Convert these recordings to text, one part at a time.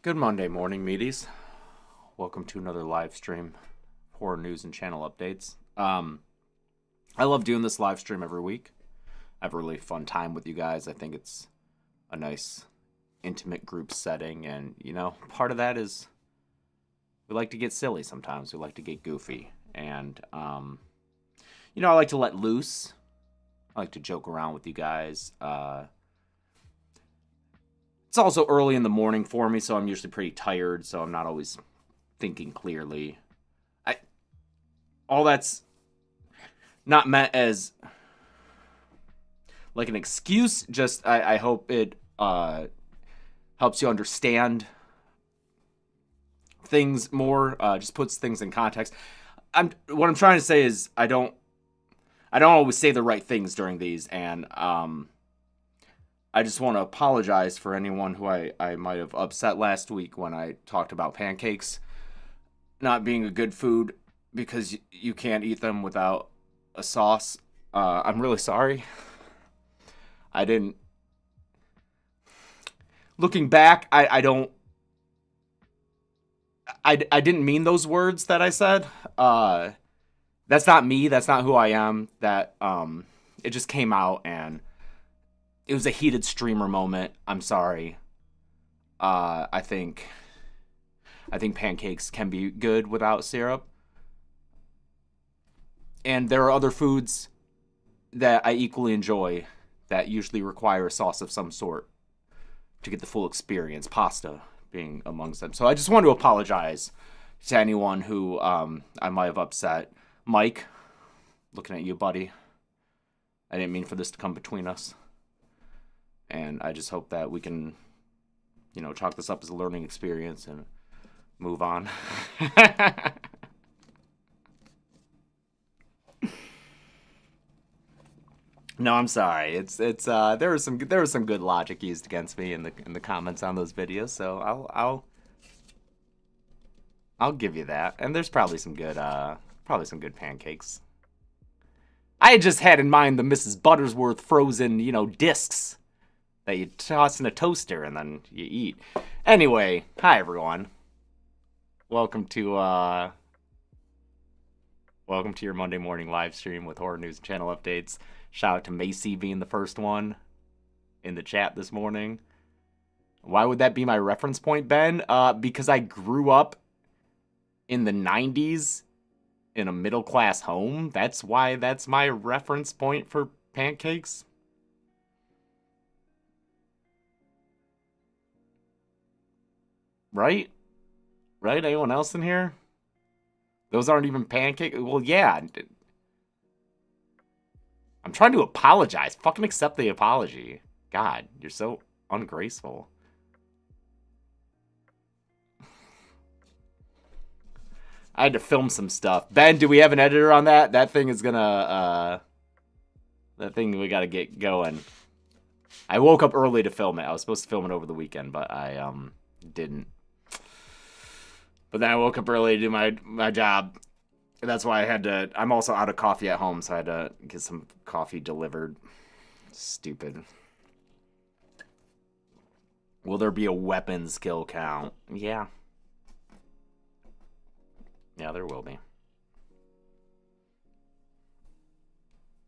Good Monday morning, meaties. Welcome to another live stream, horror news and channel updates. I love doing this live stream every week. I have a really fun time with you guys. I think it's a nice, intimate group setting, and part of that is we like to get silly sometimes. We like to get goofy, and I like to let loose. I like to joke around with you guys. It's also early in the morning for me, so I'm usually pretty tired, so I'm not always thinking clearly. All that's not meant as like an excuse, just I hope it helps you understand things more, just puts things in context. What I'm trying to say is I don't always say the right things during these, and I just want to apologize for anyone who I might have upset last week when I talked about pancakes not being a good food because you can't eat them without a sauce. I'm really sorry. I didn't. Looking back, I don't. I didn't mean those words that I said. That's not me. That's not who I am. It just came out, and it was a heated streamer moment. I'm sorry. I think pancakes can be good without syrup. And there are other foods that I equally enjoy that usually require a sauce of some sort to get the full experience, pasta being amongst them. So I just want to apologize to anyone who I might have upset. Mike, looking at you, buddy. I didn't mean for this to come between us. And I just hope that we can, chalk this up as a learning experience and move on. No, I'm sorry. It's there was some good logic used against me in the comments on those videos, so I'll give you that. And there's probably some good pancakes. I just had in mind the Mrs. Buttersworth frozen, discs that you toss in a toaster and then you eat. Anyway, hi everyone. Welcome to your Monday morning live stream with horror news and channel updates. Shout out to Macy being the first one in the chat this morning. Why would that be my reference point, Ben? Because I grew up in the 90s in a middle class home. That's why that's my reference point for pancakes. Right? Right? Anyone else in here? Those aren't even pancakes? Well, yeah. I'm trying to apologize. Fucking accept the apology. God, you're so ungraceful. I had to film some stuff. Ben, do we have an editor on that? That thing is gonna, that thing we gotta get going. I woke up early to film it. I was supposed to film it over the weekend, but I, didn't. But then I woke up early to do my job. And that's why I had to... I'm also out of coffee at home, so I had to get some coffee delivered. Stupid. Will there be a weapon skill count? Yeah. Yeah, there will be.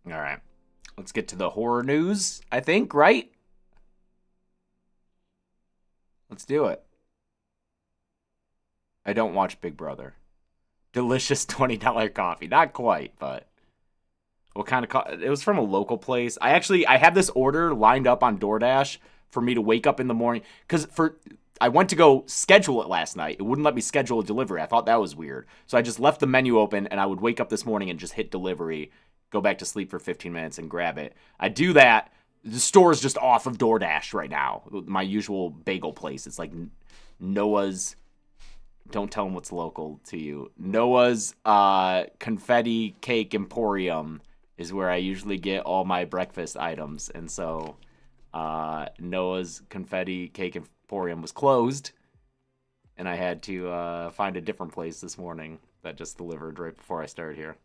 Alright. Let's get to the horror news, I think, right? Let's do it. I don't watch Big Brother. Delicious $20 coffee. Not quite, but what kind of coffee? It was from a local place. I had this order lined up on DoorDash for me to wake up in the morning because I went to go schedule it last night. It wouldn't let me schedule a delivery. I thought that was weird. So I just left the menu open and I would wake up this morning and just hit delivery, go back to sleep for 15 minutes and grab it. I do that. The store is just off of DoorDash right now. My usual bagel place. It's like Noah's. Don't tell them what's local to you. Noah's Confetti Cake Emporium is where I usually get all my breakfast items. And so Noah's Confetti Cake Emporium was closed. And I had to find a different place this morning that just delivered right before I started here.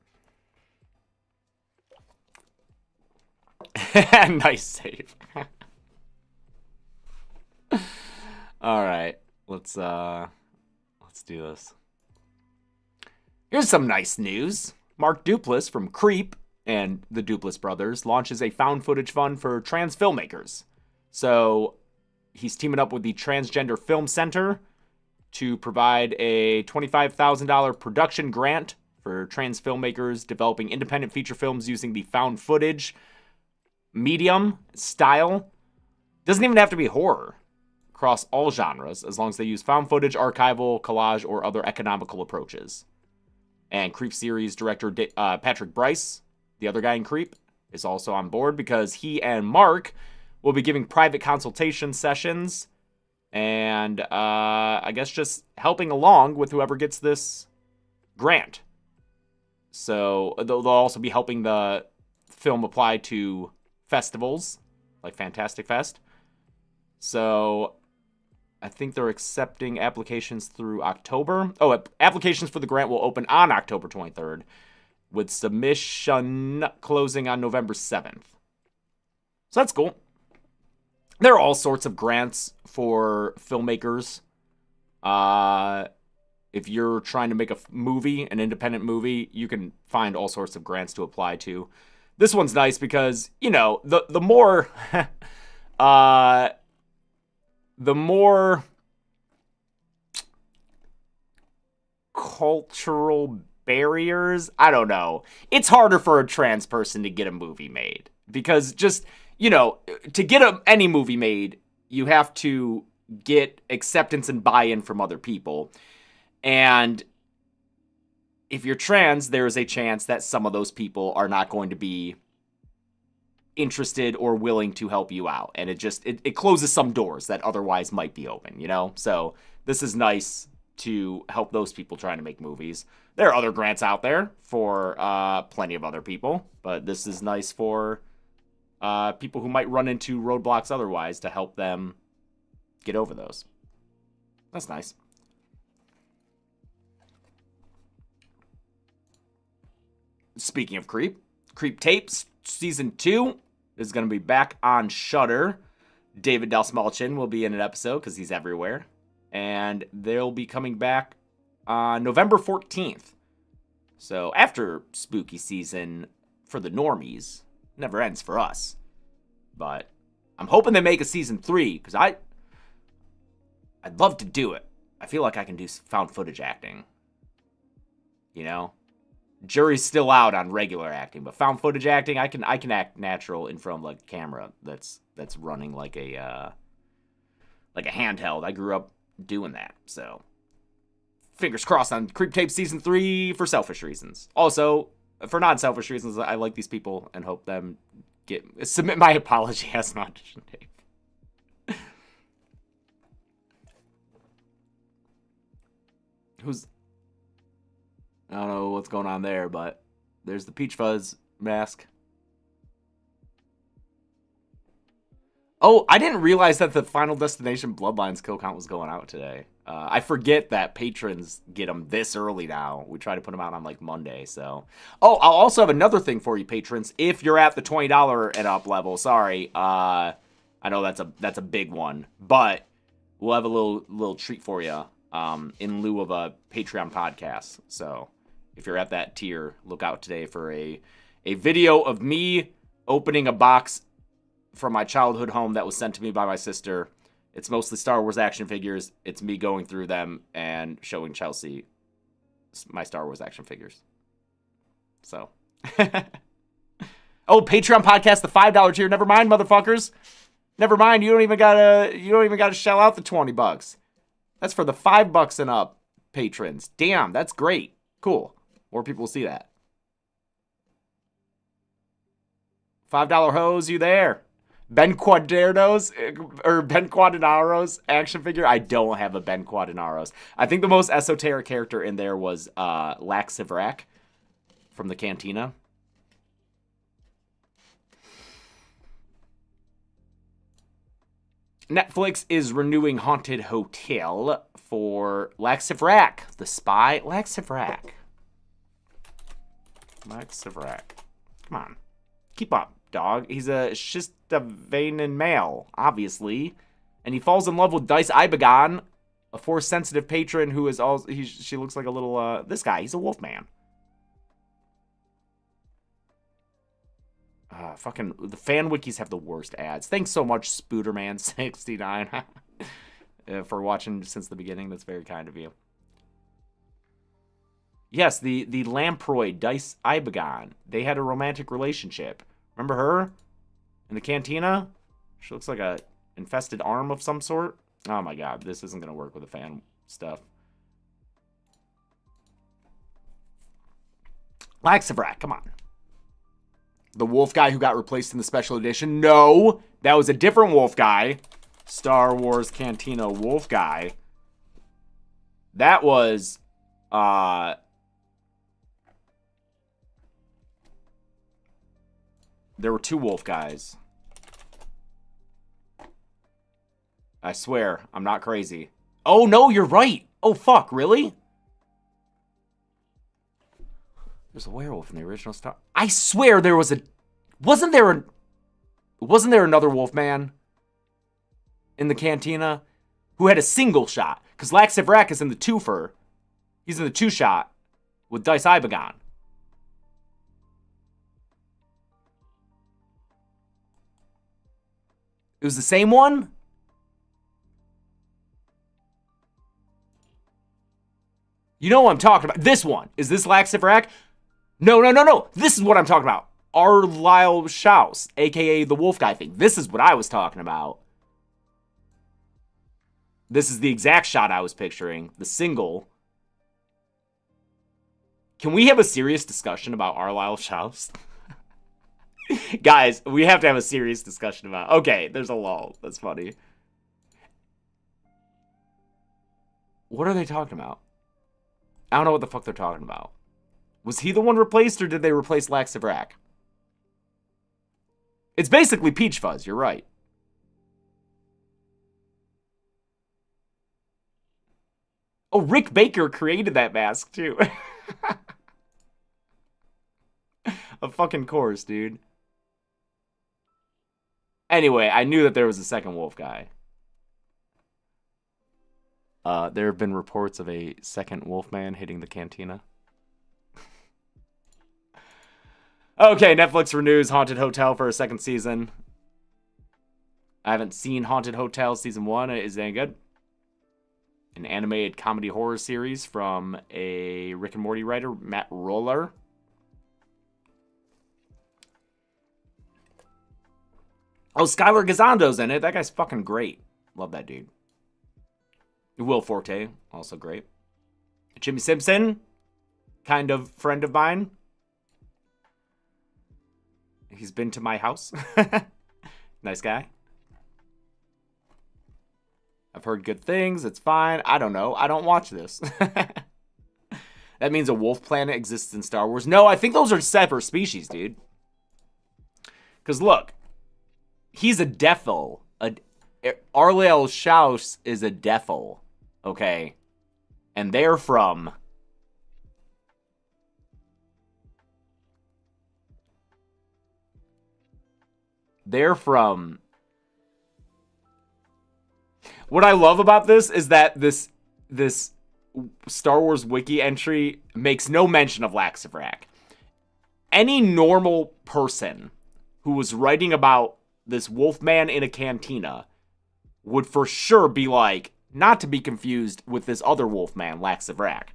Nice save. All right. let's do this. Here's some nice news. Mark Duplass from Creep and the Duplass brothers launches a found footage fund for trans filmmakers. So he's teaming up with the Transgender Film Center to provide a $25,000 production grant for trans filmmakers developing independent feature films using the found footage medium style. Doesn't even have to be horror. Across all genres, as long as they use found footage, archival, collage, or other economical approaches. And Creep series director Patrick Bryce, the other guy in Creep, is also on board because he and Mark will be giving private consultation sessions and I guess just helping along with whoever gets this grant. So they'll also be helping the film apply to festivals like Fantastic Fest. So I think they're accepting applications through October. Oh, applications for the grant will open on October 23rd, with submission closing on November 7th. So that's cool. There are all sorts of grants for filmmakers. If you're trying to make a movie, an independent movie, you can find all sorts of grants to apply to. This one's nice because, you know, the more the more cultural barriers, I don't know. It's harder for a trans person to get a movie made because just, you know, to get any movie made, you have to get acceptance and buy-in from other people. And if you're trans, there is a chance that some of those people are not going to be interested or willing to help you out. And it closes some doors that otherwise might be open, you know? So this is nice to help those people trying to make movies. There are other grants out there for plenty of other people, but this is nice for people who might run into roadblocks otherwise to help them get over those. That's nice. Speaking of Creep, Creep Tapes Season 2 is going to be back on Shudder. David Dastmalchian will be in an episode because he's everywhere. And they'll be coming back on November 14th. So after spooky season for the normies, never ends for us. But I'm hoping they make a season 3 because I'd love to do it. I feel like I can do found footage acting. You know? Jury's still out on regular acting, but found footage acting, I can act natural in front of like a camera that's running like a handheld. I grew up doing that, so fingers crossed on Creep Tape Season 3 for selfish reasons. Also, for non-selfish reasons, I like these people and hope them submit my apology as an audition tape. I don't know what's going on there, but there's the Peach Fuzz mask. Oh, I didn't realize that the Final Destination Bloodlines kill count was going out today. I forget that patrons get them this early now. We try to put them out on like Monday, so. Oh, I'll also have another thing for you, patrons. If you're at the $20 and up level, sorry. I know that's a big one, but we'll have a little treat for you in lieu of a Patreon podcast. So if you're at that tier, look out today for a video of me opening a box from my childhood home that was sent to me by my sister. It's mostly Star Wars action figures. It's me going through them and showing Chelsea my Star Wars action figures. So. Oh, Patreon podcast, the $5 tier. Never mind, motherfuckers. Never mind. You don't even gotta shell out the $20. That's for the $5 and up patrons. Damn, that's great. Cool. More people will see that. $5 hose, you there? Ben Quadrado's action figure. I don't have a Ben Quadrado's. I think the most esoteric character in there was Lax Sivrak from the Cantina. Netflix is renewing Haunted Hotel for Lax Sivrak, the spy. Lax Sivrak. Come on. Keep up, dog. He's a Shistavanian male, obviously. And he falls in love with Dice Ibegon, A Force-sensitive patron who is all... She looks like a little... this guy, he's a wolf man. Fucking... The fan wikis have the worst ads. Thanks so much, Spooderman69, for watching since the beginning. That's very kind of you. Yes, the Lamproid, Dice Ibegon. They had a romantic relationship. Remember her? In the cantina? She looks like a infested arm of some sort. Oh my god, this isn't going to work with the fan stuff. Laxavrak, come on. The wolf guy who got replaced in the special edition? No, that was a different wolf guy. Star Wars Cantina wolf guy. That was... There were 2 wolf guys. I swear, I'm not crazy. Oh, no, you're right. Oh, fuck, really? There's a werewolf in the original Star... I swear there was a... Wasn't there another wolf man in the cantina who had a single shot? Because Laxavrak is in the twofer. He's in the 2-shot with Dice Ibegon. It was the same one? You know what I'm talking about. This one. Is this Laxavrak? No. This is what I'm talking about. Arlisle Schaus, a.k.a. the wolf guy thing. This is what I was talking about. This is the exact shot I was picturing. The single. Can we have a serious discussion about Arlisle Schaus? Guys, we have to have a serious discussion about... Okay, there's a lull. That's funny. What are they talking about? I don't know what the fuck they're talking about. Was he the one replaced, or did they replace Laxavrak? It's basically Peach Fuzz, you're right. Oh, Rick Baker created that mask, too. Of fucking course, dude. Anyway, I knew that there was a second wolf guy. There have been reports of a second wolfman hitting the cantina. Okay, Netflix renews Haunted Hotel for a second season. I haven't seen Haunted Hotel season 1. Is that good? An animated comedy horror series from a Rick and Morty writer, Matt Roller. Oh, Skylar Gazando's in it. That guy's fucking great. Love that dude. Will Forte, also great. Jimmy Simpson, kind of friend of mine. He's been to my house. Nice guy. I've heard good things. It's fine. I don't know. I don't watch this. That means a wolf planet exists in Star Wars. No, I think those are separate species, dude. Because look, he's a Defil. Arlisle Schaus is a Defil. Okay. And they're from... What I love about this is that this Star Wars wiki entry makes no mention of Laxavrak. Any normal person who was writing about this wolfman in a cantina would for sure be like, not to be confused with this other wolfman, Laxavrak.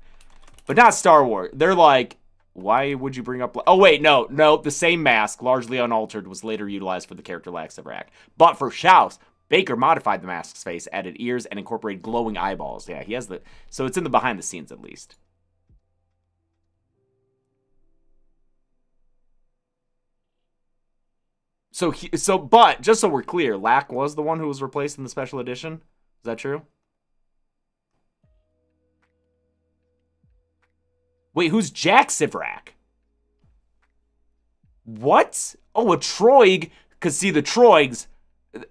But not Star Wars. They're like, why would you bring up... Oh, wait, no. The same mask, largely unaltered, was later utilized for the character Laxavrak. But for Schaus, Baker modified the mask's face, added ears, and incorporated glowing eyeballs. Yeah, he has the... So it's in the behind the scenes, at least. But, just so we're clear, Lack was the one who was replaced in the special edition? Is that true? Wait, who's Jack Sivrak? What? Oh, a Troig. Because, see, the Troigs,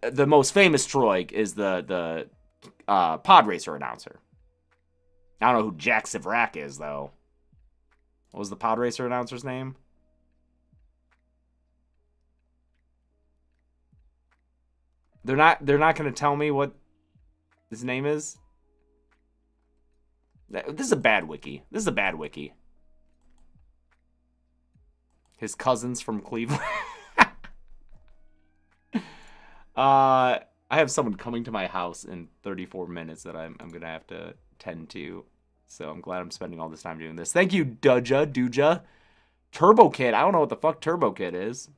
the most famous Troig is the pod racer announcer. I don't know who Jack Sivrak is, though. What was the pod racer announcer's name? They're not going to tell me what his name is? This is a bad wiki. This is a bad wiki. His cousins from Cleveland. I have someone coming to my house in 34 minutes that I'm gonna have to tend to. So I'm glad I'm spending all this time doing this. Thank you, Duja. Turbo Kid. I don't know what the fuck Turbo Kid is.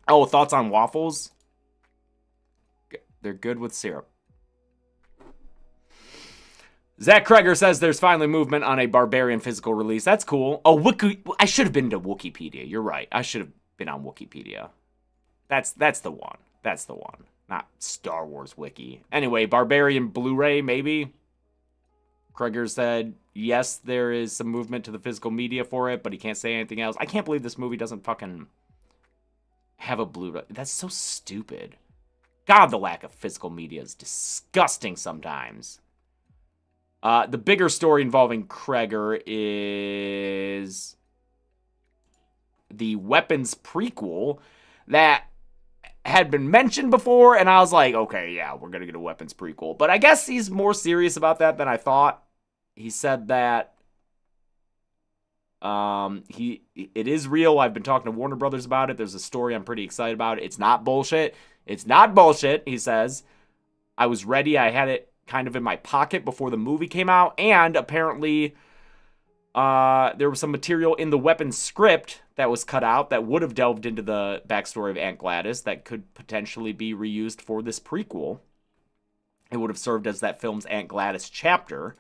Oh, thoughts on waffles? They're good with syrup. Zach Kreger says there's finally movement on a Barbarian physical release. That's cool. Oh, I should have been to Wikipedia. You're right. I should have been on Wikipedia. That's the one. That's the one. Not Star Wars Wiki. Anyway, Barbarian Blu-ray, maybe? Kreger said, yes, there is some movement to the physical media for it, but he can't say anything else. I can't believe this movie doesn't fucking have a Blu-ray. That's so stupid. God, the lack of physical media is disgusting sometimes. The bigger story involving Kreger is the Weapons prequel that had been mentioned before, and I was like, okay, yeah, we're gonna get a Weapons prequel. But I guess he's more serious about that than I thought. He said that it is real. I've been talking to Warner Brothers about it. There's a story I'm pretty excited about. It's not bullshit. It's not bullshit, he says. I was ready. I had it kind of in my pocket before the movie came out, and apparently there was some material in the Weapons script that was cut out that would have delved into the backstory of Aunt Gladys that could potentially be reused for this prequel. It would have served as that film's Aunt Gladys chapter.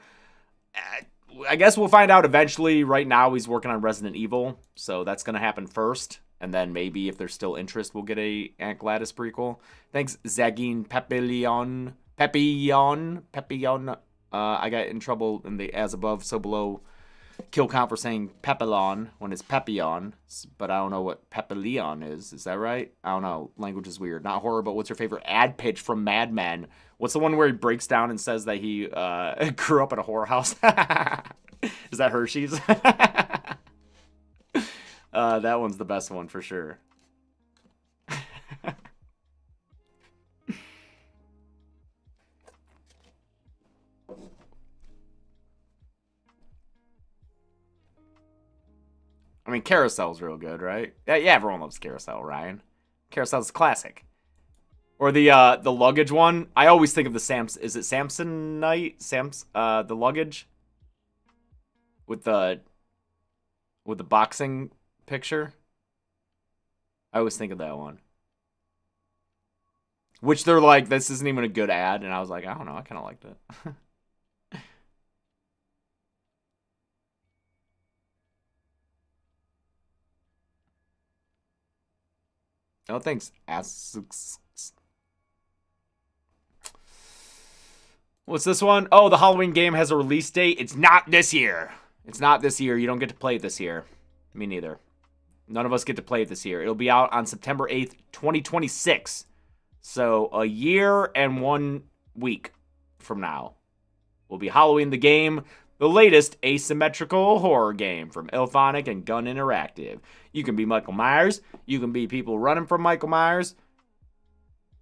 I guess we'll find out eventually. Right now he's working on Resident Evil, so that's going to happen first. And then maybe if there's still interest, we'll get a Aunt Gladys prequel. Thanks, Zagine Pepillon. I got in trouble in the as above, so below kill count for saying Pepillon when it's Pepillon, but I don't know what Pepillon is. Is that right? I don't know. Language is weird. Not horror, but what's your favorite ad pitch from Mad Men? What's the one where he breaks down and says that he grew up at a whorehouse? Is that Hershey's? That one's the best one for sure. I mean, Carousel's real good, right? Yeah, everyone loves Carousel, Ryan. Carousel's classic. Or the luggage one. I always think of the is it Samsonite? The luggage with the boxing picture. I always think of that one. Which they're like, this isn't even a good ad, and I was like, I don't know, I kind of liked it. Oh, thanks. What's this one? Oh, the Halloween game has a release date. It's not this year. It's not this year. You don't get to play it this year. Me neither. None of us get to play it this year. It'll be out on September 8th, 2026. So a year and 1 week from now will be Halloween the game, the latest asymmetrical horror game from IllFonic and Gun Interactive. You can be Michael Myers. You can be people running from Michael Myers.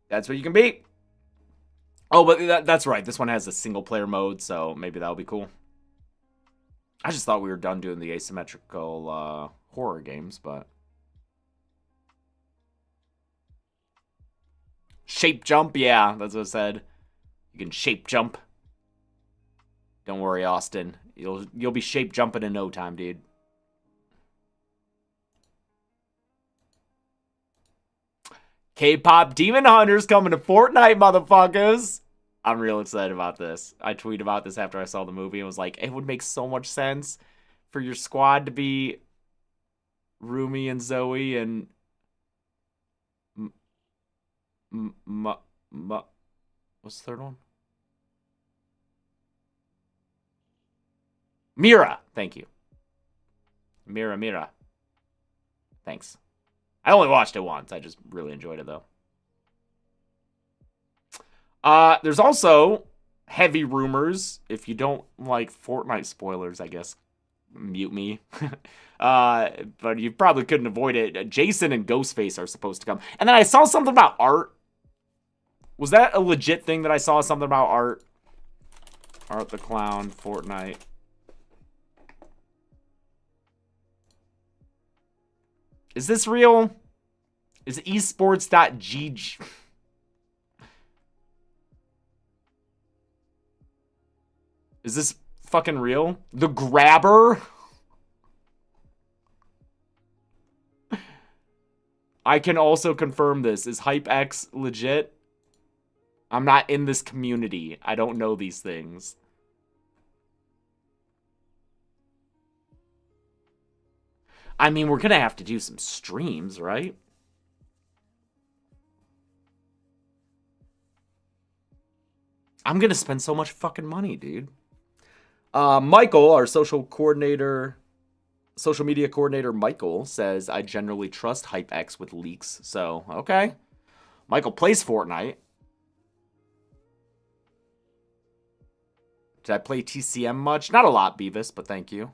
That's what you can be. Oh, but that's right. This one has a single-player mode, so maybe that'll be cool. I just thought we were done doing the asymmetrical horror games, but... Shape jump, yeah, that's what I said. You can shape jump. Don't worry, Austin. You'll be shape jumping in no time, dude. K-pop Demon Hunters coming to Fortnite, motherfuckers. I'm real excited about this. I tweeted about this after I saw the movie and was like, it would make so much sense for your squad to be Rumi and Zoe and what's the third one? Mira. Thank you. Mira. Thanks. I only watched it once. I just really enjoyed it, though. There's also heavy rumors. If you don't like Fortnite spoilers, I guess mute me. But you probably couldn't avoid it. Jason and Ghostface are supposed to come. And then I saw something about art. Was that a legit thing that I saw something about art? Art the Clown, Fortnite. Is this real? Is esports.gg? Is this fucking real? The Grabber? I can also confirm this. Is HypeX legit? I'm not in this community. I don't know these things. I mean, we're gonna have to do some streams, right? I'm gonna spend so much fucking money, dude. Michael, our social media coordinator, Michael, says, I generally trust HypeX with leaks. So, okay. Michael plays Fortnite. Did I play TCM much? Not a lot, Beavis, but thank you.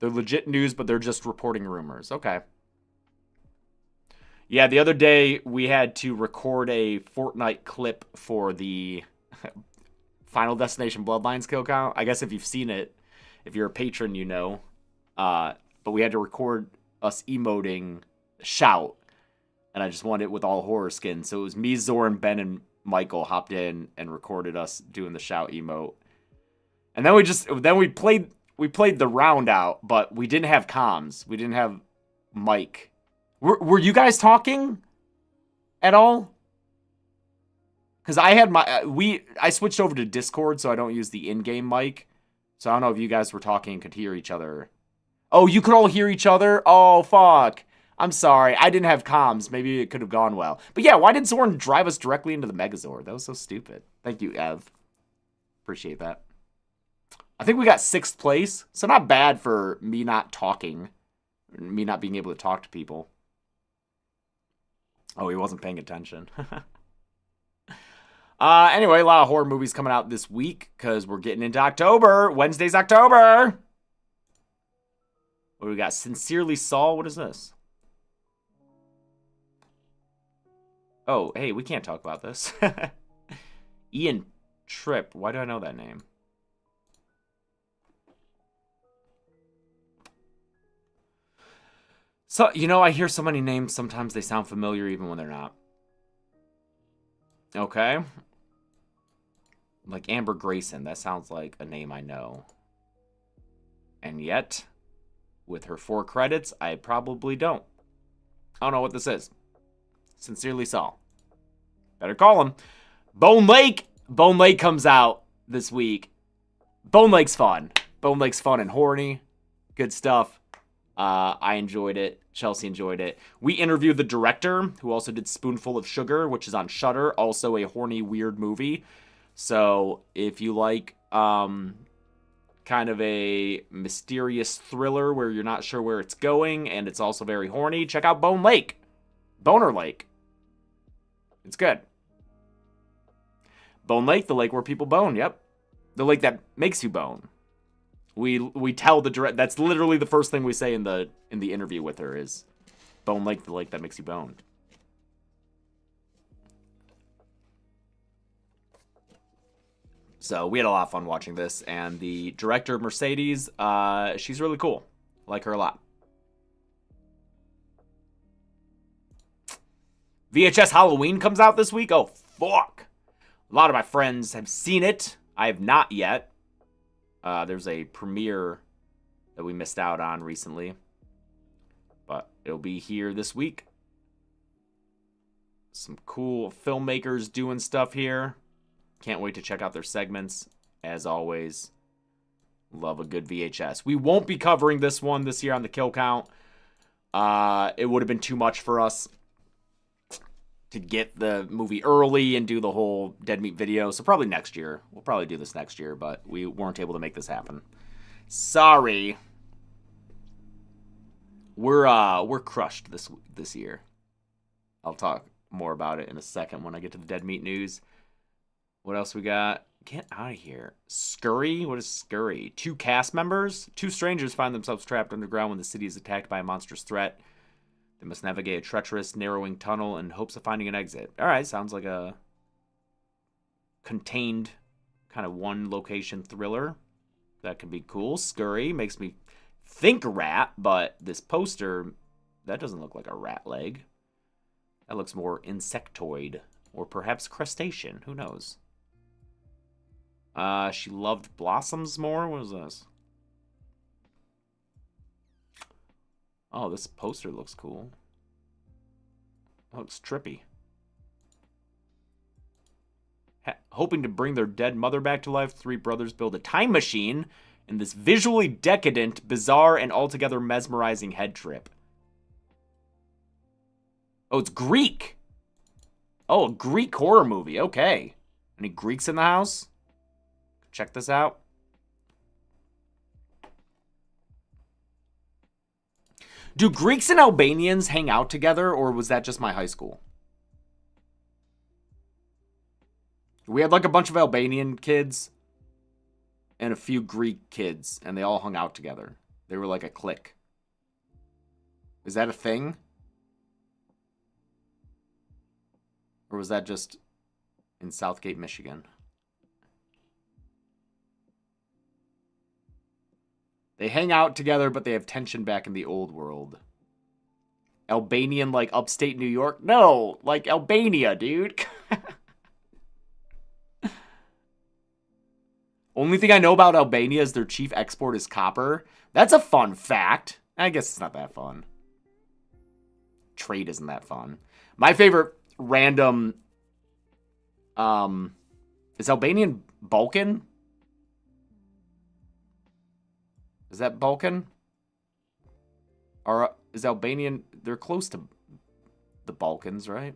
They're legit news, but they're just reporting rumors. Okay. Yeah, the other day we had to record a Fortnite clip for the Final Destination Bloodlines kill count. I guess if you've seen it, if you're a patron, you know. But we had to record us emoting Shout. And I just wanted it with all horror skins. So it was me, Zoran, Ben, and Michael hopped in and recorded us doing the Shout emote. And then we played the round out, but we didn't have comms. We didn't have mic. Were you guys talking at all? Because I had I switched over to Discord, so I don't use the in-game mic. So I don't know if you guys were talking and could hear each other. Oh, you could all hear each other? Oh, fuck. I'm sorry. I didn't have comms. Maybe it could have gone well. But yeah, why did Zorn drive us directly into the Megazord? That was so stupid. Thank you, Ev. Appreciate that. I think we got 6th place. So not bad for me not talking. Me not being able to talk to people. Oh, he wasn't paying attention. Anyway, a lot of horror movies coming out this week because we're getting into October. Wednesday's October. What do we got? Sincerely Saul. What is this? Oh, hey, we can't talk about this. Ian Tripp. Why do I know that name? So, you know, I hear so many names, sometimes they sound familiar even when they're not. Okay. Like Amber Grayson, that sounds like a name I know. And yet, with her 4 credits, I probably don't. I don't know what this is. Sincerely Saul. Better call him. Bone Lake! Bone Lake comes out this week. Bone Lake's fun. Bone Lake's fun and horny. Good stuff. I enjoyed it. Chelsea enjoyed it. We interviewed the director, who also did Spoonful of Sugar, which is on Shudder. Also a horny, weird movie. So if you like kind of a mysterious thriller where you're not sure where it's going, and it's also very horny, check out Bone Lake. Boner Lake. It's good. Bone Lake, the lake where people bone. Yep. The lake that makes you bone. We tell the direct. That's literally the first thing we say in the interview with her is, Bone Lake, the lake that makes you bone. So we had a lot of fun watching this, and the director Mercedes, she's really cool. I like her a lot. VHS Halloween comes out this week. Oh fuck! A lot of my friends have seen it. I have not yet. There's a premiere that we missed out on recently. But it'll be here this week. Some cool filmmakers doing stuff here. Can't wait to check out their segments. As always, love a good VHS. We won't be covering this one this year on the kill count. It would have been too much for us to get the movie early and do the whole Dead Meat video. So probably next year. We'll probably do this next year, but we weren't able to make this happen. Sorry. We're crushed this year. I'll talk more about it in a second when I get to the Dead Meat news. What else we got? Get out of here. Scurry? What is Scurry? 2 cast members? 2 strangers find themselves trapped underground when the city is attacked by a monstrous threat. They must navigate a treacherous, narrowing tunnel in hopes of finding an exit. All right, sounds like a contained kind of one location thriller. That could be cool. Scurry makes me think rat, but this poster, that doesn't look like a rat leg. That looks more insectoid, or perhaps crustacean. Who knows? She loved blossoms more. What is this? Oh, this poster looks cool. That looks trippy. Hoping to bring their dead mother back to life, three brothers build a time machine in this visually decadent, bizarre, and altogether mesmerizing head trip. Oh, it's Greek. Oh, a Greek horror movie. Okay. Any Greeks in the house? Check this out. Do Greeks and Albanians hang out together, or was that just my high school? We had like a bunch of Albanian kids and a few Greek kids, and they all hung out together. They were like a clique. Is that a thing? Or was that just in Southgate, Michigan? They hang out together, but they have tension back in the old world. Albanian, like upstate New York? No, like Albania, dude. Only thing I know about Albania is their chief export is copper. That's a fun fact. I guess it's not that fun. Trade isn't that fun. My favorite random is Albanian Balkan? Is that Balkan? Or is Albanian... They're close to the Balkans, right?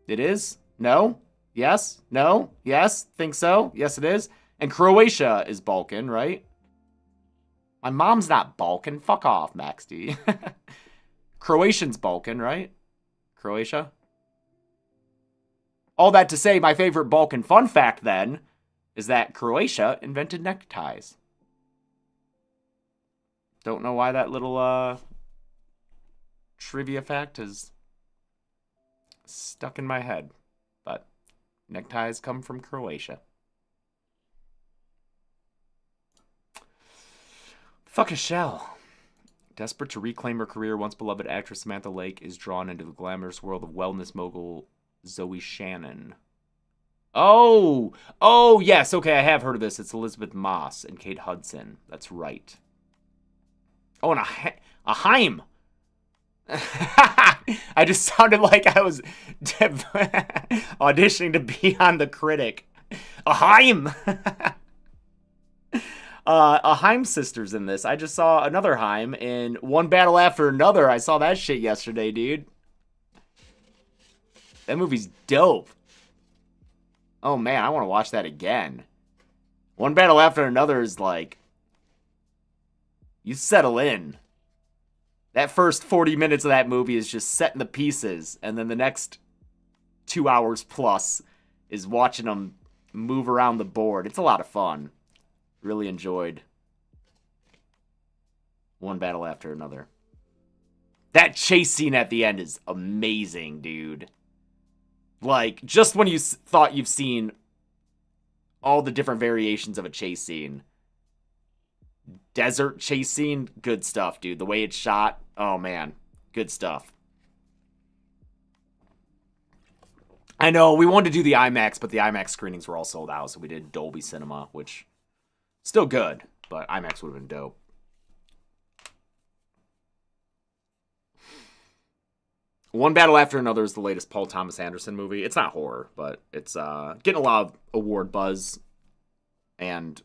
It is? No? Yes? No? Yes? Think so? Yes, it is. And Croatia is Balkan, right? My mom's not Balkan. Fuck off, Max D. Croatian's Balkan, right? Croatia? All that to say, my favorite Balkan fun fact, then, is that Croatia invented neckties. Don't know why that little trivia fact is stuck in my head. But neckties come from Croatia. Fuck a shell. Desperate to reclaim her career, once beloved actress Samantha Lake is drawn into the glamorous world of wellness mogul Zoe Shannon. Oh, yes. Okay, I have heard of this. It's Elizabeth Moss and Kate Hudson. That's right. Oh, and a Haim. I just sounded like I was auditioning to be on The Critic. A Haim. A Haim sisters in this. I just saw another Haim in One Battle After Another. I saw that shit yesterday, dude. That movie's dope. Oh, man, I want to watch that again. One Battle After Another is like... You settle in. That first 40 minutes of that movie is just setting the pieces. And then the next 2 hours plus is watching them move around the board. It's a lot of fun. Really enjoyed One Battle After Another. That chase scene at the end is amazing, dude. Like, just when you thought you've seen all the different variations of a chase scene. Desert chase scene, good stuff, dude. The way it's shot, oh man, good stuff. I know, we wanted to do the IMAX, but the IMAX screenings were all sold out, so we did Dolby Cinema, which, still good, but IMAX would have been dope. One Battle After Another is the latest Paul Thomas Anderson movie. It's not horror, but it's getting a lot of award buzz. And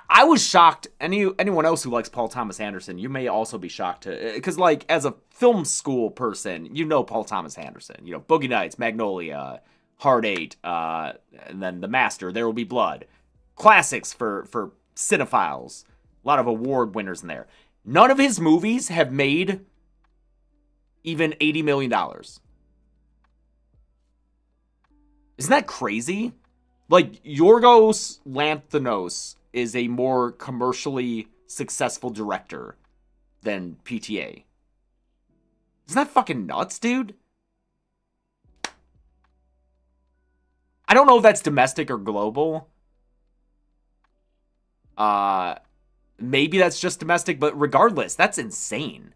I was shocked. Anyone else who likes Paul Thomas Anderson, you may also be shocked to... Because, like, as a film school person, you know Paul Thomas Anderson. You know, Boogie Nights, Magnolia, Hard Eight, and then The Master, There Will Be Blood. Classics for cinephiles. A lot of award winners in there. None of his movies have made... even $80 million. Isn't that crazy? Like, Yorgos Lanthimos is a more commercially successful director than PTA. Isn't that fucking nuts, dude? I don't know if that's domestic or global. Maybe that's just domestic, but regardless, that's insane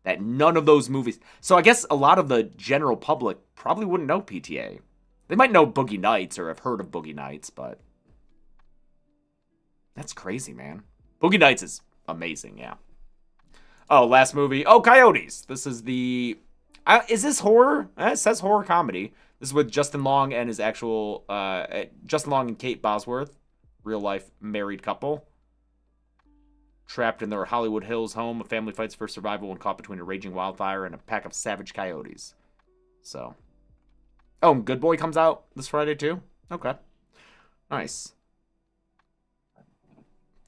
that none of those movies. So I guess a lot of the general public probably wouldn't know PTA. They might know Boogie Nights or have heard of Boogie Nights, but that's crazy, man. Boogie Nights is amazing, yeah. Oh, last movie. Oh, Coyotes. This is the... is this horror? It says horror comedy. This is with Justin Long and his actual... Justin Long and Kate Bosworth. Real-life married couple. Trapped in their Hollywood Hills home, a family fights for survival when caught between a raging wildfire and a pack of savage coyotes. So... Oh, and Good Boy comes out this Friday, too? Okay. Nice.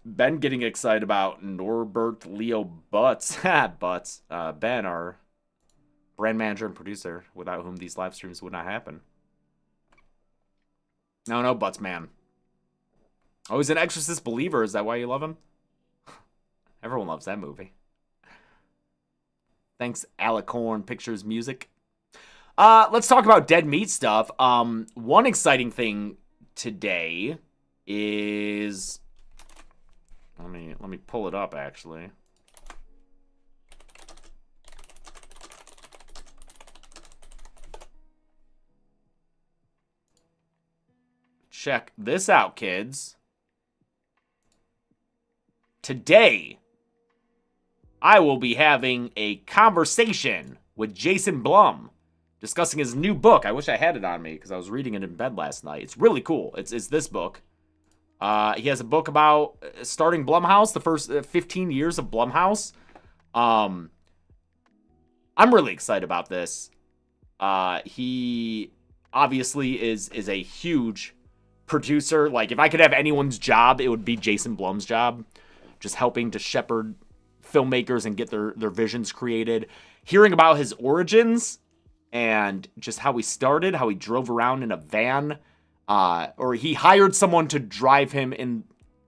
Ben getting excited about Norbert Leo Butts. Butts. Ben, our brand manager and producer, without whom these live streams would not happen. No, Butts, man. Oh, he's an Exorcist believer. Is that why you love him? Everyone loves that movie. Thanks, Alicorn Pictures Music. Let's talk about Dead Meat stuff. One exciting thing today is... Let me pull it up, actually. Check this out, kids. Today, I will be having a conversation with Jason Blum discussing his new book. I wish I had it on me because I was reading it in bed last night. It's really cool. It's this book. He has a book about starting Blumhouse, the first 15 years of Blumhouse. I'm really excited about this. He obviously is a huge producer. Like, if I could have anyone's job, it would be Jason Blum's job. Just helping to shepherd filmmakers and get their visions created. Hearing about his origins and just how he started, how he drove around in a van. Or he hired someone to drive him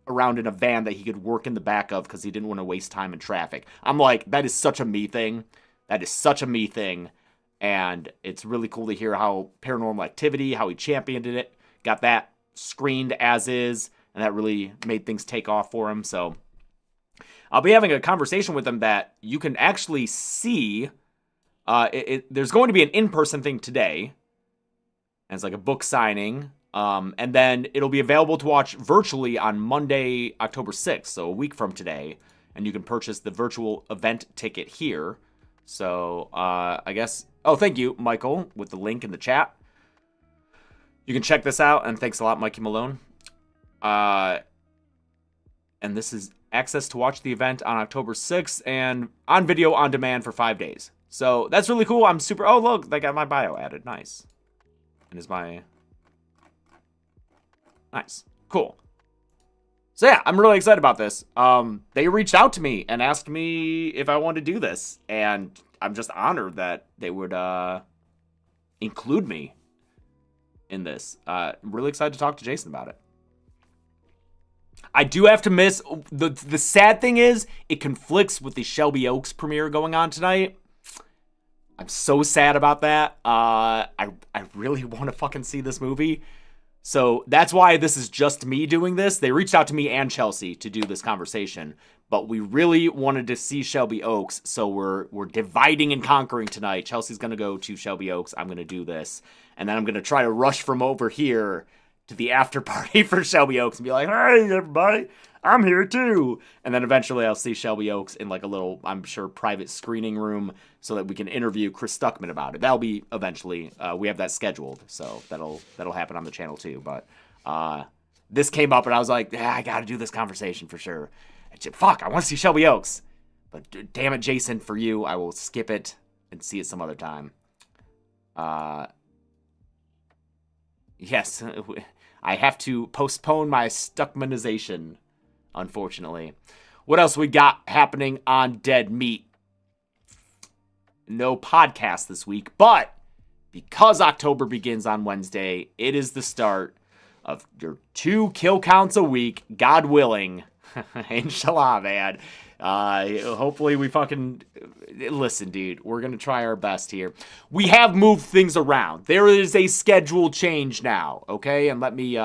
around in a van that he could work in the back of because he didn't want to waste time in traffic. I'm like, that is such a me thing. That is such a me thing. And it's really cool to hear how Paranormal Activity, how he championed it, got that screened as is, and that really made things take off for him. So I'll be having a conversation with him that you can actually see. There's going to be an in-person thing today. And it's like a book signing. And then it'll be available to watch virtually on Monday, October 6th, so a week from today. And you can purchase the virtual event ticket here. So, I guess... Oh, thank you, Michael, with the link in the chat. You can check this out, and thanks a lot, Mikey Malone. And this is access to watch the event on October 6th, and on video on demand for 5 days. So, that's really cool. I'm super... Oh, look, they got my bio added. Nice. And is my... Nice. Cool. So yeah, I'm really excited about this. They reached out to me and asked me if I wanted to do this. And I'm just honored that they would include me in this. I'm really excited to talk to Jason about it. I do have to miss... The sad thing is, it conflicts with the Shelby Oaks premiere going on tonight. I'm so sad about that. I really want to fucking see this movie. So that's why this is just me doing this. They reached out to me and Chelsea to do this conversation, but we really wanted to see Shelby Oaks, so we're dividing and conquering tonight. Chelsea's going to go to Shelby Oaks. I'm going to do this, and then I'm going to try to rush from over here to the after party for Shelby Oaks and be like, hey, everybody, I'm here too. And then eventually I'll see Shelby Oaks in like a little, I'm sure, private screening room so that we can interview Chris Stuckman about it. That'll be eventually, we have that scheduled, so that'll happen on the channel too. But this came up and I was like, I got to do this conversation for sure. Fuck, I want to see Shelby Oaks. But damn it, Jason, for you, I will skip it and see it some other time. Yes, I have to postpone my Stuckmanization, unfortunately. What else we got happening on Dead Meat? No podcast this week, but because October begins on Wednesday, it is the start of your 2 kill counts a week, God willing. Inshallah, man. Hopefully we fucking... Listen, dude, we're going to try our best here. We have moved things around. There is a schedule change now, okay? And let me...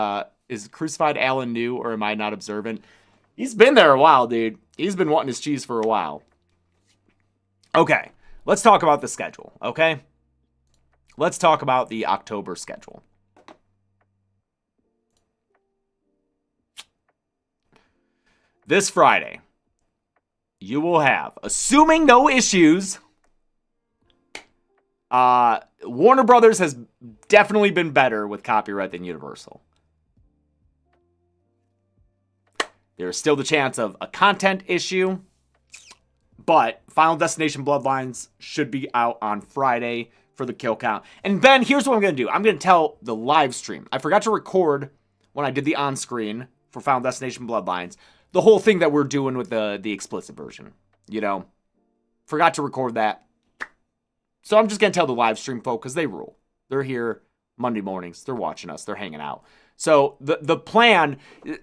is Crucified Alan new, or am I not observant? He's been there a while, dude. He's been wanting his cheese for a while. Okay, let's talk about the schedule, okay? Let's talk about the October schedule. This Friday, you will have, assuming no issues, Warner Brothers has definitely been better with copyright than Universal. There is still the chance of a content issue, but Final Destination Bloodlines should be out on Friday for the kill count. And Ben, here's what I'm going to do. I'm going to tell the live stream. I forgot to record when I did the on-screen for Final Destination Bloodlines, the whole thing that we're doing with the explicit version. You know, forgot to record that. So I'm just going to tell the live stream folk because they rule. They're here Monday mornings. They're watching us. They're hanging out. So the plan,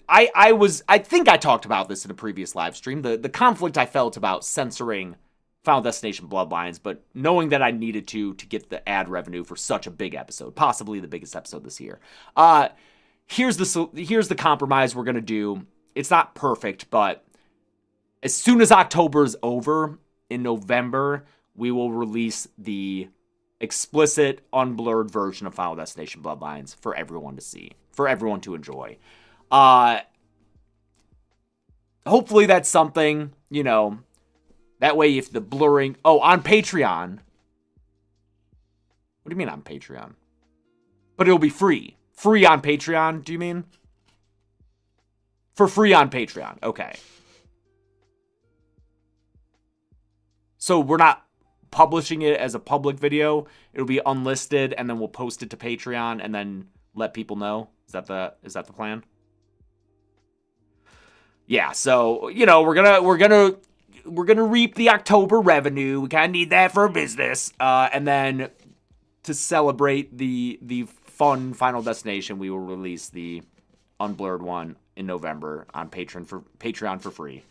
I think I talked about this in a previous live stream, the conflict I felt about censoring Final Destination Bloodlines, but knowing that I needed to get the ad revenue for such a big episode, possibly the biggest episode this year. Here's the compromise we're going to do. It's not perfect, but as soon as October is over, in November, we will release the explicit, unblurred version of Final Destination Bloodlines for everyone to see, for everyone to enjoy. Hopefully that's something, you know, that way if the blurring... Oh, on Patreon. What do you mean on Patreon? But it'll be free. Free on Patreon, do you mean? For free on Patreon. Okay. So we're not publishing it as a public video. It'll be unlisted, and then we'll post it to Patreon, and then let people know. Is that the plan? Yeah. So you know we're gonna reap the October revenue. We kind of need that for business, and then to celebrate the fun Final Destination, we will release the unblurred one in November on Patreon for free.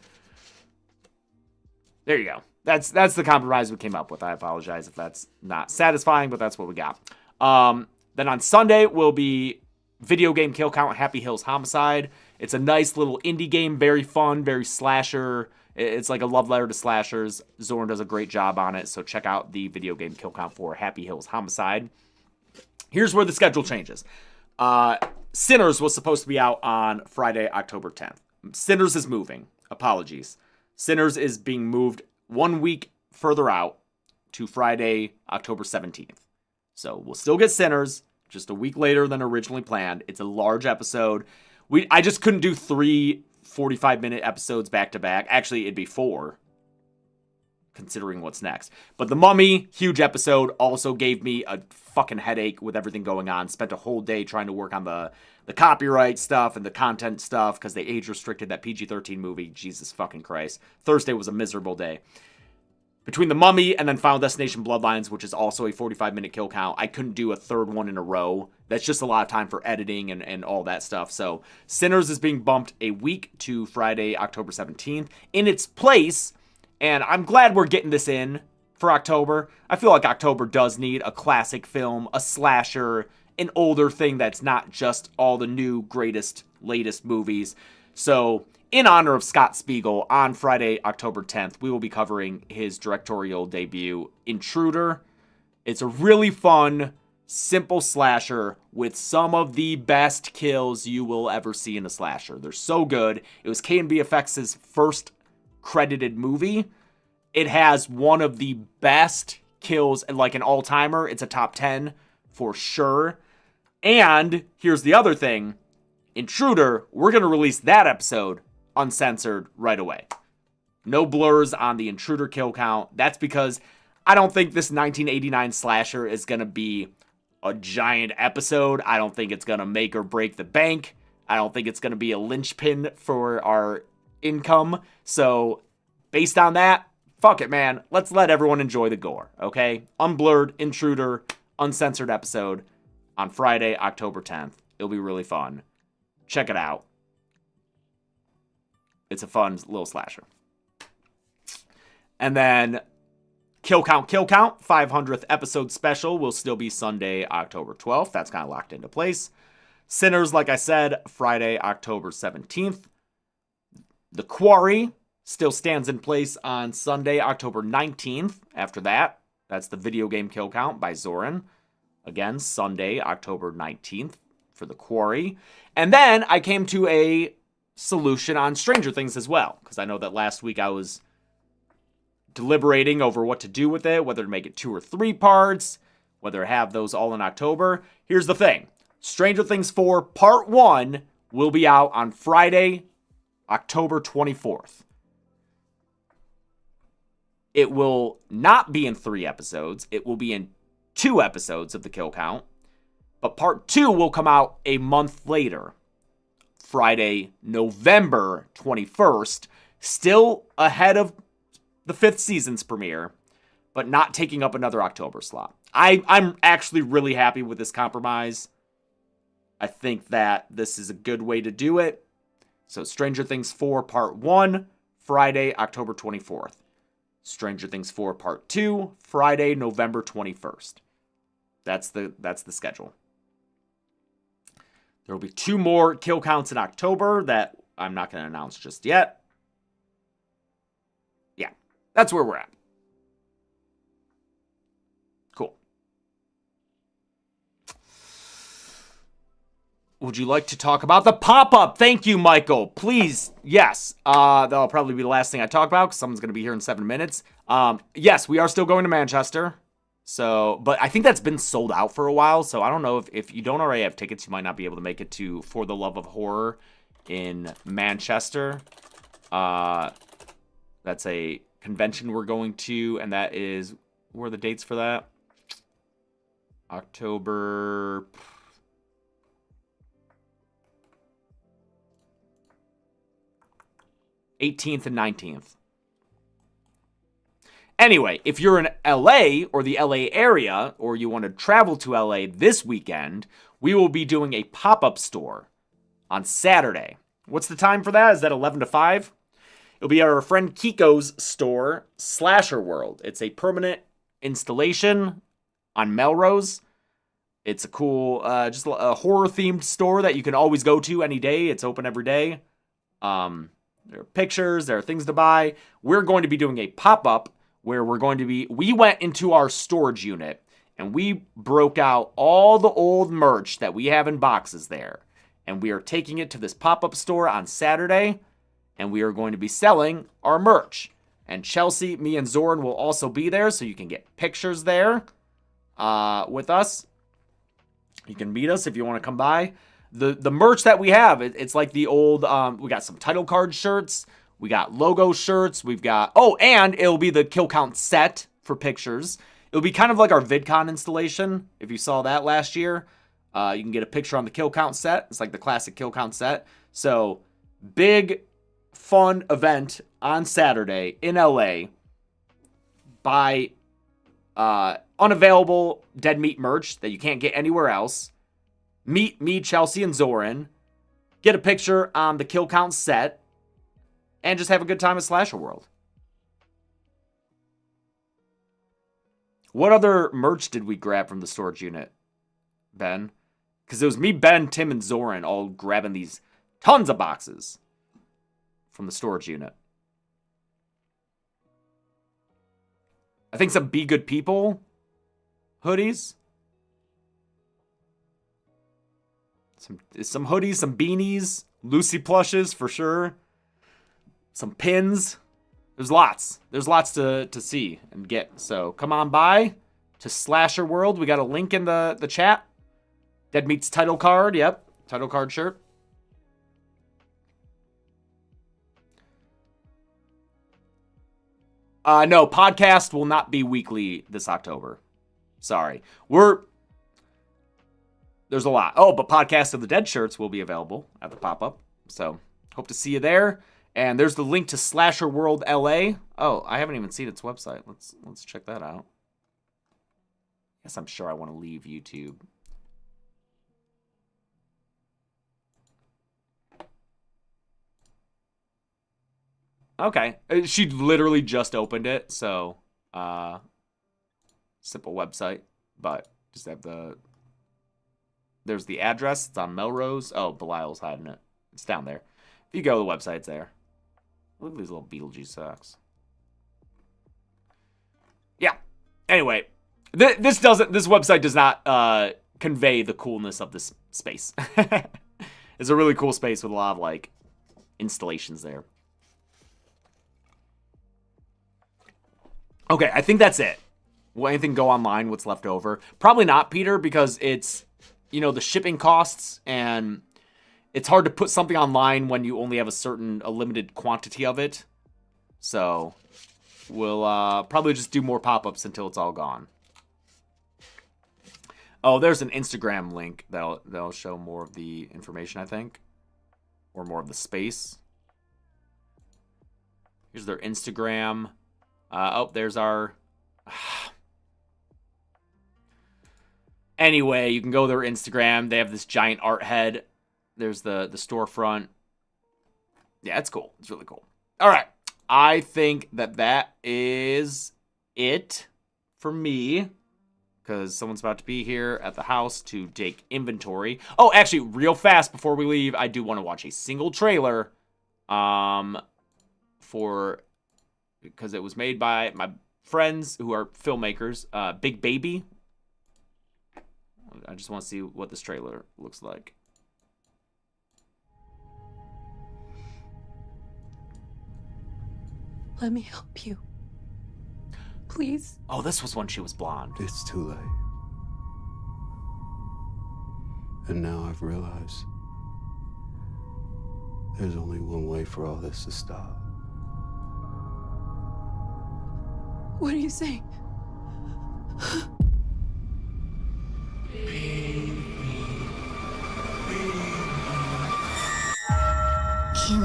There you go. That's the compromise we came up with. I apologize if that's not satisfying, but that's what we got. Then on Sunday will be Video Game Kill Count Happy Hills Homicide. It's a nice little indie game, very fun, very slasher. It's like a love letter to slashers. Zorn does a great job on it, so check out the Video Game Kill Count for Happy Hills Homicide. Here's where the schedule changes. Sinners was supposed to be out on Friday, October 10th. Sinners is moving. Apologies. Sinners is being moved 1 week further out to Friday, October 17th. So we'll still get Sinners, just a week later than originally planned. It's a large episode. I just couldn't do 3 45-minute episodes back to back. Actually, it'd be 4, considering what's next. But The Mummy, huge episode, also gave me a fucking headache with everything going on. Spent a whole day trying to work on the copyright stuff and the content stuff because they age restricted that PG-13 movie. Jesus fucking Christ. Thursday was a miserable day. Between The Mummy and then Final Destination Bloodlines, which is also a 45-minute kill count, I couldn't do a third one in a row. That's just a lot of time for editing and all that stuff. So Sinners is being bumped a week to Friday, October 17th. In its place, and I'm glad we're getting this in for October. I feel like October does need a classic film, a slasher, an older thing that's not just all the new, greatest, latest movies. So, in honor of Scott Spiegel, on Friday, October 10th, we will be covering his directorial debut, Intruder. It's a really fun, simple slasher with some of the best kills you will ever see in a slasher. They're so good. It was KNBFX's first credited movie. It has one of the best kills, and like an all-timer, it's a top 10 for sure. And here's the other thing. Intruder, we're going to release that episode uncensored right away. No blurs on the Intruder kill count. That's because I don't think this 1989 slasher is going to be a giant episode. I don't think it's going to make or break the bank. I don't think it's going to be a linchpin for our income. So based on that, fuck it, man. Let's let everyone enjoy the gore, okay? Unblurred, Intruder, uncensored episode on Friday, October 10th. It'll be really fun. Check it out. It's a fun little slasher. And then Kill Count, 500th episode special will still be Sunday, October 12th. That's kind of locked into place. Sinners, like I said, Friday, October 17th. The Quarry still stands in place on Sunday, October 19th. After that, that's the video game Kill Count by Zoran. Again, Sunday, October 19th for The Quarry. And then I came to a solution on Stranger Things as well, because I know that last week I was deliberating over what to do with it, whether to make it 2 or 3 parts, whether to have those all in October. Here's the thing. Stranger Things 4 Part 1 will be out on Friday, October 24th. It will not be in 3 episodes. It will be in 2 episodes of the Kill Count. But Part 2 will come out a month later. Friday, November 21st. Still ahead of the 5th season's premiere, but not taking up another October slot. I'm actually really happy with this compromise. I think that this is a good way to do it. So Stranger Things 4 Part 1, Friday, October 24th. Stranger Things 4 Part 2, Friday, November 21st. That's the schedule. There will be 2 more kill counts in October that I'm not going to announce just yet. Yeah, that's where we're at. Cool. Would you like to talk about the pop-up? Thank you, Michael. Please, yes. That'll probably be the last thing I talk about because someone's going to be here in 7 minutes. Yes, we are still going to Manchester. So, but I think that's been sold out for a while. So I don't know if you don't already have tickets, you might not be able to make it to For the Love of Horror in Manchester. That's a convention we're going to, and that is, what are the dates for that? October 18th and 19th. Anyway, if you're in LA or the LA area, or you want to travel to LA this weekend, we will be doing a pop-up store on Saturday. What's the time for that? Is that 11 to 5? It'll be our friend Kiko's store, Slasher World. It's a permanent installation on Melrose. It's a cool, just a horror-themed store that you can always go to any day. It's open every day. There are pictures, there are things to buy. We're going to be doing a pop-up where we went into our storage unit and we broke out all the old merch that we have in boxes there. And we are taking it to this pop-up store on Saturday, and we are going to be selling our merch. And Chelsea, me, and Zoran will also be there, so you can get pictures there with us. You can meet us if you want to come by. The merch that we have, it's like the old, we got some title card shirts, we got logo shirts, we've got, and it'll be the Kill Count set for pictures. It'll be kind of like our VidCon installation, if you saw that last year. You can get a picture on the Kill Count set. It's like the classic Kill Count set. So, big, fun event on Saturday in LA. Buy unavailable Dead Meat merch that you can't get anywhere else. Meet me, Chelsea, and Zoran. Get a picture on the Kill Count set. And just have a good time at Slasher World. What other merch did we grab from the storage unit, Ben? Because it was me, Ben, Tim, and Zoran all grabbing these tons of boxes from the storage unit. I think some Be Good People hoodies. Some hoodies, some beanies, Lucy plushes for sure. Some pins. There's lots. There's lots to see and get. So come on by to Slasher World. We got a link in the chat. Dead Meat's title card. Yep. Title card shirt. No, podcast will not be weekly this October. Sorry. There's a lot. But Podcast of the Dead shirts will be available at the pop-up. So hope to see you there. And there's the link to Slasher World LA. I haven't even seen its website. Let's check that out. Yes, I'm sure I want to leave YouTube. Okay. She literally just opened it, so simple website, but just have there's the address. It's on Melrose. Oh, Belial's hiding it. It's down there. If you go, the website's there. Look at these little Beetlejuice socks. Yeah. Anyway, this website does not convey the coolness of this space. It's a really cool space with a lot of like installations there. Okay, I think that's it. Will anything go online? What's left over? Probably not, Peter, because it's, you know, the shipping costs, and it's hard to put something online when you only have a limited quantity of it. So we'll probably just do more pop-ups until it's all gone. Oh, there's an Instagram link that'll show more of the information, I think, or more of the space. Here's their Instagram. Oh, there's our... Anyway, you can go to their Instagram. They have this giant art head. There's the storefront. Yeah, it's cool. It's really cool. All right. I think that is it for me, because someone's about to be here at the house to take inventory. Oh, actually, real fast before we leave, I do want to watch a single trailer because it was made by my friends who are filmmakers. Big Baby. I just want to see what this trailer looks like. Let me help you. Please. Oh, this was when she was blonde. It's too late. And now I've realized there's only one way for all this to stop. What are you saying? Kill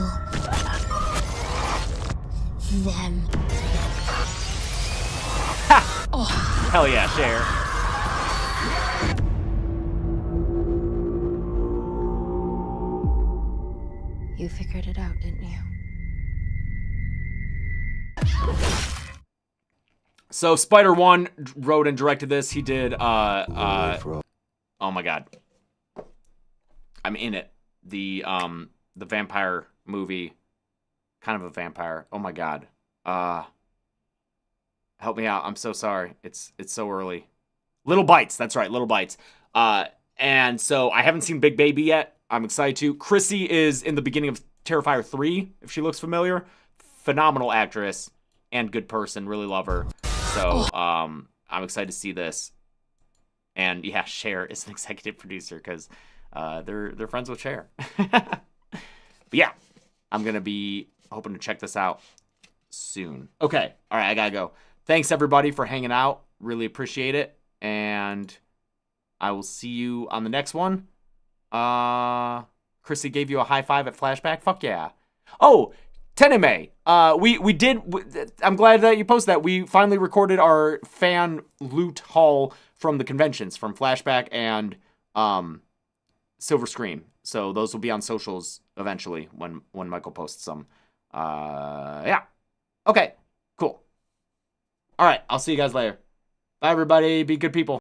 them. Ha! Oh. Hell yeah, Cher. You figured it out, didn't you? So Spider-1 wrote and directed this. He did oh my god. I'm in it. The vampire movie. Kind of a vampire. Oh my god. Help me out. I'm so sorry. It's so early. Little Bites. That's right. Little Bites. And so I haven't seen Big Baby yet. I'm excited to. Chrissy is in the beginning of Terrifier 3, if she looks familiar. Phenomenal actress and good person. Really love her. So I'm excited to see this. And yeah, Cher is an executive producer because they're friends with Cher. But yeah, I'm gonna be hoping to check this out soon. Okay, all right, I gotta go. Thanks everybody for hanging out. Really appreciate it, and I will see you on the next one. Chrissy gave you a high five at Flashback. Fuck yeah. Oh, Teneme. We did. I'm glad that you posted that. We finally recorded our fan loot haul from the conventions, from Flashback and Silver Scream. So those will be on socials eventually when Michael posts them. Yeah. Okay. Cool. All right. I'll see you guys later. Bye, everybody. Be good people.